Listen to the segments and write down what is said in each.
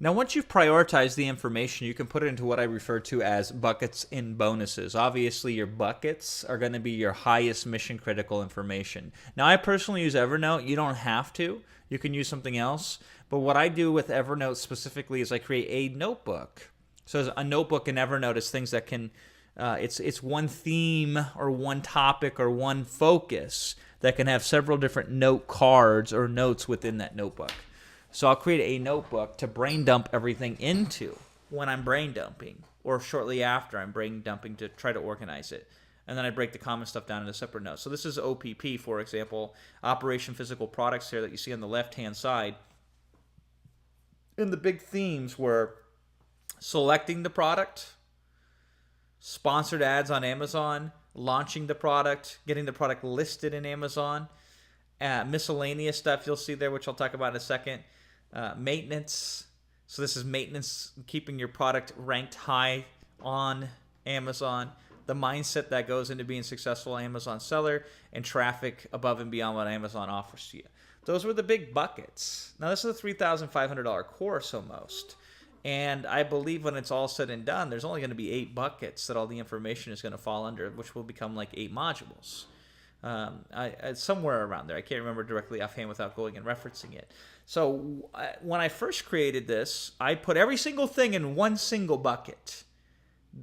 Now, once you've prioritized the information, you can put it into what I refer to as buckets and bonuses. Obviously, your buckets are going to be your highest mission critical information. Now, I personally use Evernote. You don't have to. You can use something else. But what I do with Evernote specifically is I create a notebook. So a notebook in Evernote is things that can, it's one theme or one topic or one focus that can have several different note cards or notes within that notebook. So I'll create a notebook to brain dump everything into when I'm brain dumping or shortly after I'm brain dumping to try to organize it. And then I break the common stuff down into separate notes. So this is OPP, for example, Operation Physical Products here that you see on the left-hand side. And the big themes were selecting the product, sponsored ads on Amazon, launching the product, getting the product listed in Amazon, miscellaneous stuff you'll see there, which I'll talk about in a second. Maintenance. So this is maintenance, keeping your product ranked high on Amazon. The mindset that goes into being a successful Amazon seller, and traffic above and beyond what Amazon offers to you. Those were the big buckets. Now this is a $3,500 course almost. And I believe when it's all said and done, there's only going to be 8 buckets that all the information is going to fall under, which will become like 8 modules. Somewhere around there. I can't remember directly offhand without going and referencing it. So when I first created this, I put every single thing in one single bucket,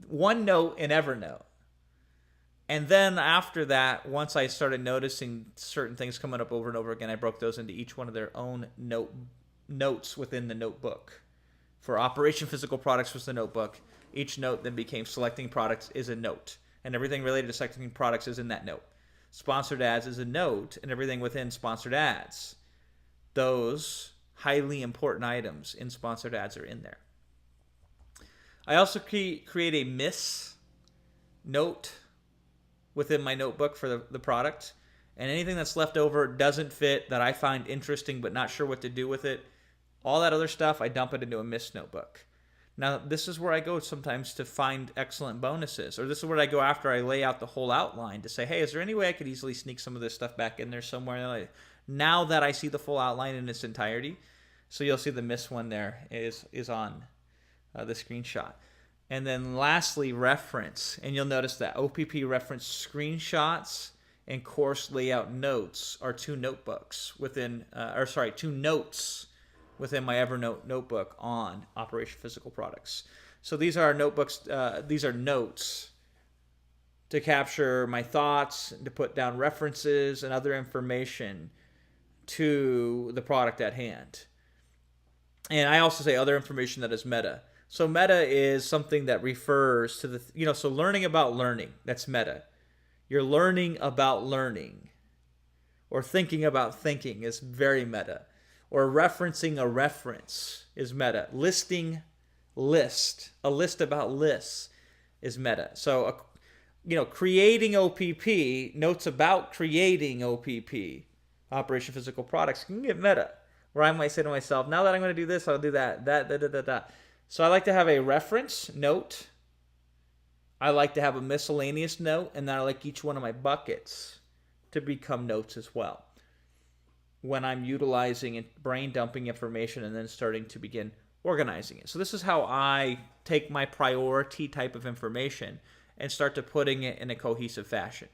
one note in Evernote. And then after that, once I started noticing certain things coming up over and over again, I broke those into each one of their own notes within the notebook. For Operation Physical Products was the notebook. Each note then became selecting products is a note. And everything related to selecting products is in that note. Sponsored ads is a note, and everything within sponsored ads. Those highly important items in sponsored ads are in there. I also create a miss note within my notebook for the product. And anything that's left over doesn't fit that I find interesting but not sure what to do with it, all that other stuff, I dump it into a miss notebook. Now, this is where I go sometimes to find excellent bonuses, or this is where I go after I lay out the whole outline to say, hey, is there any way I could easily sneak some of this stuff back in there somewhere now that I see the full outline in its entirety? So you'll see the miss one there is on the screenshot. And then lastly, reference. And you'll notice that OPP reference screenshots and course layout notes are 2 notebooks within, 2 notes within my Evernote notebook on Operation Physical Products. So these are notebooks, these are notes to capture my thoughts, to put down references and other information to the product at hand. And I also say other information that is meta. So meta is something that refers to the, so learning about learning, that's meta. You're learning about learning, or thinking about thinking is very meta. Or referencing a reference is meta. Listing list, a list about lists is meta. So, creating OPP, notes about creating OPP, Operation Physical Products, can get meta. Where I might say to myself, now that I'm going to do this, I'll do that. So I like to have a reference note. I like to have a miscellaneous note, and then I like each one of my buckets to become notes as well when I'm utilizing and brain dumping information and then starting to begin organizing it. So this is how I take my priority type of information and start to putting it in a cohesive fashion.